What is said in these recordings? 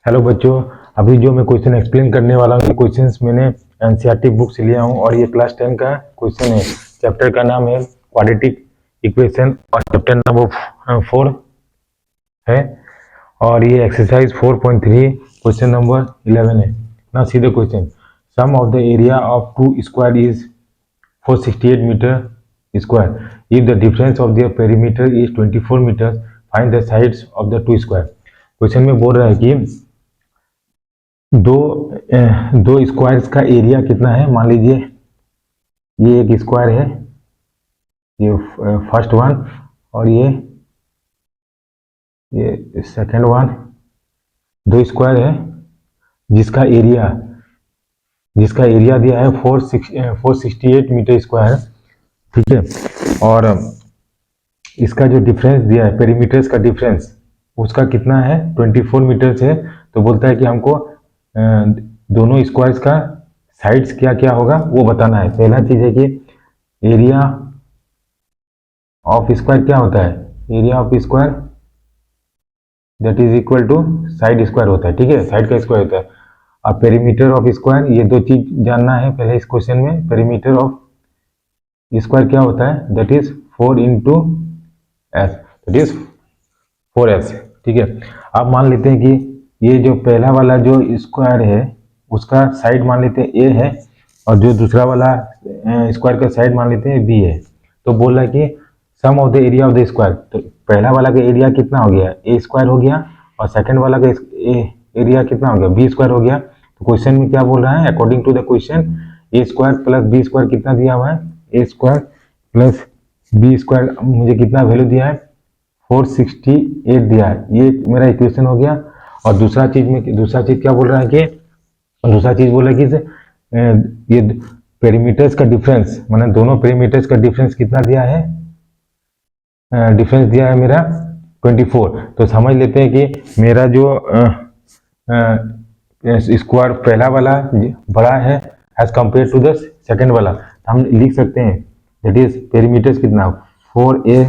Hello बच्चों, अभी जो मैं क्वेश्चन एक्सप्लेन करने वाला हूँ, ये क्वेश्चंस मैंने एनसीईआरटी बुक से लिया हूँ और ये क्लास 10 का क्वेश्चन है। चैप्टर का नाम है क्वाड्रेटिक इक्वेशन और चैप्टर नंबर 4 है और ये एक्सरसाइज 4.3 क्वेश्चन नंबर 11 है ना। सीधे question, sum of the area of two square is 468 metre square if the difference of the perimeter is 24 metre, find the sides of the two square. Question में बोल रहा है कि दो स्क्वायर्स का एरिया कितना है। मान लीजिए ये एक स्क्वायर है, ये फर्स्ट वन, और ये सेकंड वन। दो स्क्वायर है जिसका एरिया दिया है 468 मीटर स्क्वायर, ठीक है। और इसका जो डिफरेंस दिया है, पेरीमीटर्स का डिफरेंस, उसका कितना है, 24 मीटर है। तो बोलता है कि हमको दोनों स्क्वायर्स का साइड्स क्या क्या होगा वो बताना है। पहला चीज है कि एरिया ऑफ स्क्वायर क्या होता है, area of square that is equal to side square होता है, ठीक है, साइड का स्क्वायर होता है। अब पेरीमीटर ऑफ स्क्वायर, ये दो चीज जानना है पहले इस क्वेश्चन में। पेरीमीटर ऑफ स्क्वायर क्या होता है, that is 4 into S, that is 4s, ठीक है। अब मान लेते हैं कि ये जो पहला वाला जो स्क्वायर है उसका साइड मान लेते हैं a है और जो दूसरा वाला स्क्वायर का साइड मान लेते हैं b है। तो बोल रहा है कि sum of the area of the square, तो पहला वाला का एरिया कितना हो गया, a स्क्वायर हो गया, और सेकंड वाला का एरिया कितना हो गया, b स्क्वायर हो गया। तो क्वेश्चन में क्या बोल रहा है, according to the question a square plus b square कितना दिया हुआ है, a square plus b square मुझे कितना वैल्यू दिया है, 468 दिया है। ये मेरा इक्वेशन हो गया। और दूसरा चीज क्या बोल रहा है कि ये पेरीमीटर्स का डिफरेंस, माने दोनों पेरीमीटर्स का डिफरेंस कितना दिया है, डिफरेंस दिया है मेरा 24। तो समझ लेते हैं कि मेरा जो स्क्वायर पहला वाला बड़ा है as compare to the second वाला। तो हम लिख सकते हैं दैट इज पेरीमीटर्स कितना, 4a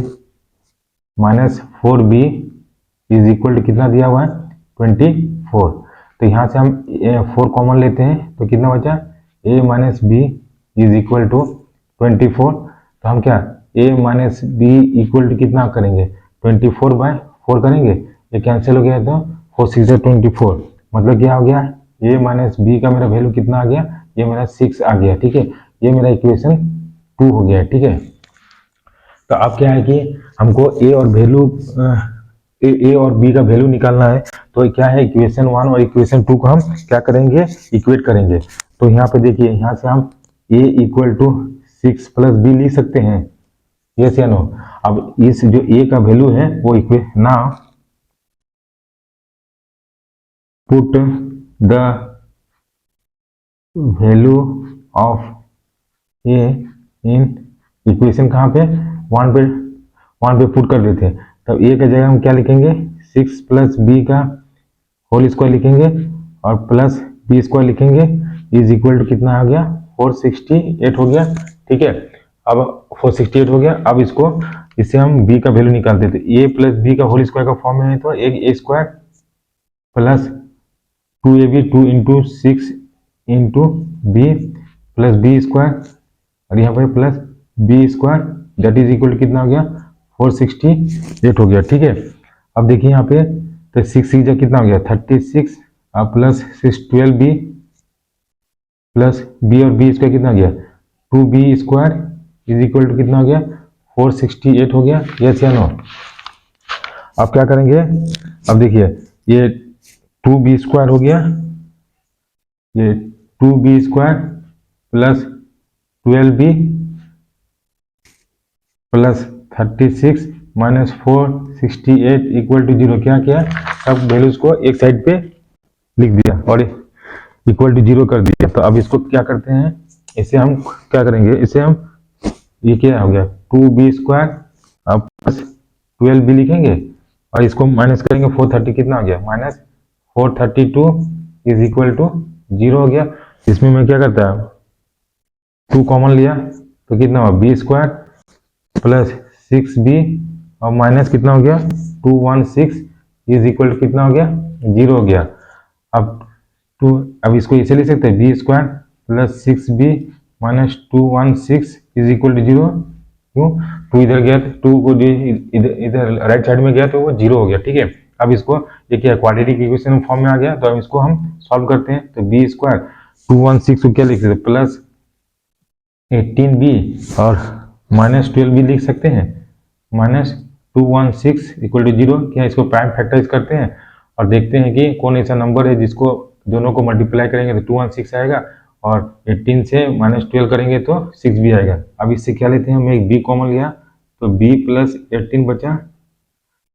minus 4b is equal to कितना दिया हुआ है, 24। तो यहाँ से हम 4 कॉमन लेते हैं तो कितना बचा, a minus B is equal to 24। तो हम क्या a minus B equal to कितना करेंगे, 24/4 करेंगे, ये कैंसिल हो गया तो 4 6 24, मतलब क्या हो गया, a माइनस बी का मेरा वैल्यू कितना आ गया, ये मेरा 6 आ गया, ठीक है। ये मेरा इक्वेशन 2 हो गया, ठीक है। तो अब क्या है कि हमको a और b का वैल्यू निकालना है। तो क्या है, इक्वेशन 1 और इक्वेशन 2 को हम क्या करेंगे, इक्वेट करेंगे। तो यहाँ पे देखिए, यहाँ से हम a equal to 6 plus b लिख सकते हैं, यस या नो। अब इस जो a का वैल्यू है वो ना put the value of a in equation, कहाँ पे, 1 पे पुट कर देते हैं। तब a का जगह हम क्या लिखेंगे, 6 प्लस b का होल स्क्वायर लिखेंगे और प्लस b स्क्वायर लिखेंगे, इज इक्वल टू कितना आ गया, 468 हो गया, ठीक है। अब 468 हो गया। अब इससे हम b का वैल्यू निकालते थे, a प्लस b का होल स्क्वायर का फॉर्म में है तो एक a square plus 2ab 2 into 6 into b plus b square, और यहाँ पर plus b square that is equal to कितना हो गया, 468 हो गया, ठीक है। अब देखिए यहाँ पे तो 6 कितना हो गया, 36, अब प्लस 6 12b प्लस b और b स्क्वायर कितना हो गया, 2b square is equal to कितना हो गया, 468 हो गया, यस या नो। अब क्या करेंगे, अब देखिए ये 2b स्क्वायर हो गया, ये 2b square plus 12b plus 36 minus 468 equal to 0। क्या किया, सब वैल्यूज को एक साइड पे लिख दिया और इक्वल टू 0 कर दिया। तो अब इसको क्या करते हैं, इसे हम क्या करेंगे, इसे हम ये क्या हो गया 2b स्क्वायर, अब प्लस 12b लिखेंगे और इसको माइनस करेंगे, 430 कितना हो गया, माइनस 432 इज इक्वल टू 0 हो गया। इसमें मैं क्या करता है, 2 कॉमन लिया तो कितना हुआ, b स्क्वायर प्लस 6b और माइनस कितना हो गया, 216 इज इक्वल टू कितना हो गया, 0 हो गया। अब इसको ऐसे लिख सकते हैं B square plus 6b minus 216 is equal to 0। क्यों? 2 इधर गया तो 2 को इधर राइट साइड में गया तो वो 0 हो गया। ठीक है, अब इसको ये क्या क्वाड्रेटिक इक्वेशन फॉर्म में आ गया, तो अब इसको हम सॉल्व करते हैं। तो बी स्क्वायर 216 को क्या लिख सकते हैं प्लस 18b और माइनस 12 भी लिख सकते हैं, माइनस 216 इक्वल टू 0। क्या इसको प्राइम फैक्टराइज करते हैं और देखते हैं कि कौन ऐसा नंबर है जिसको दोनों को मल्टीप्लाई करेंगे तो 216 आएगा और 18 से माइनस 12 करेंगे तो 6 भी आएगा। अब इससे क्या लेते हैं, हम एक b कॉमन लिया तो b प्लस 18 बचा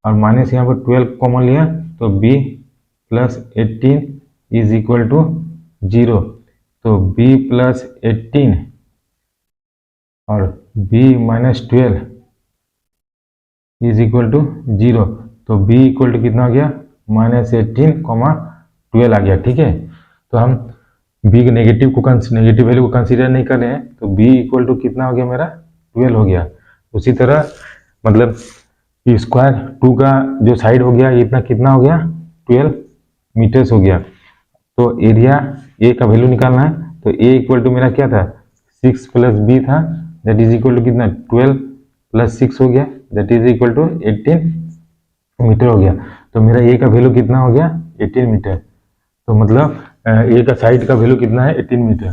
और माइनस यहाँ पर 12 कॉमन लिया तो b plus 18 is equal to 0। तो b प्लस 18 और b minus 12 is equal to 0। तो b इक्वल टू कितना आ गया माइनस 18 कॉमा 12 आ गया। ठीक है, तो हम b के नेगेटिव वैल्यू को कंसीडर नहीं कर रहे हैं, तो b इक्वल टू कितना हो गया मेरा 12 हो गया। उसी तरह मतलब स्क्वायर 2 का जो साइड हो गया ये इतना कितना हो गया 12 मीटर्स हो गया। तो एरिया ए का वैल्यू निकालना है, तो ए इक्वल टू मेरा क्या था 6 प्लस बी था, दैट इज इक्वल टू कितना 12 प्लस 6 हो गया, that is equal to 18 metre हो गया। तो मेरा ए का वैल्यू कितना हो गया 18 मीटर। तो मतलब ए का साइड का वैल्यू कितना है 18 metre.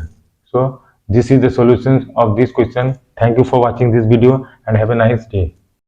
So this is the solution of this question. Thank you for watching this video and have a nice day.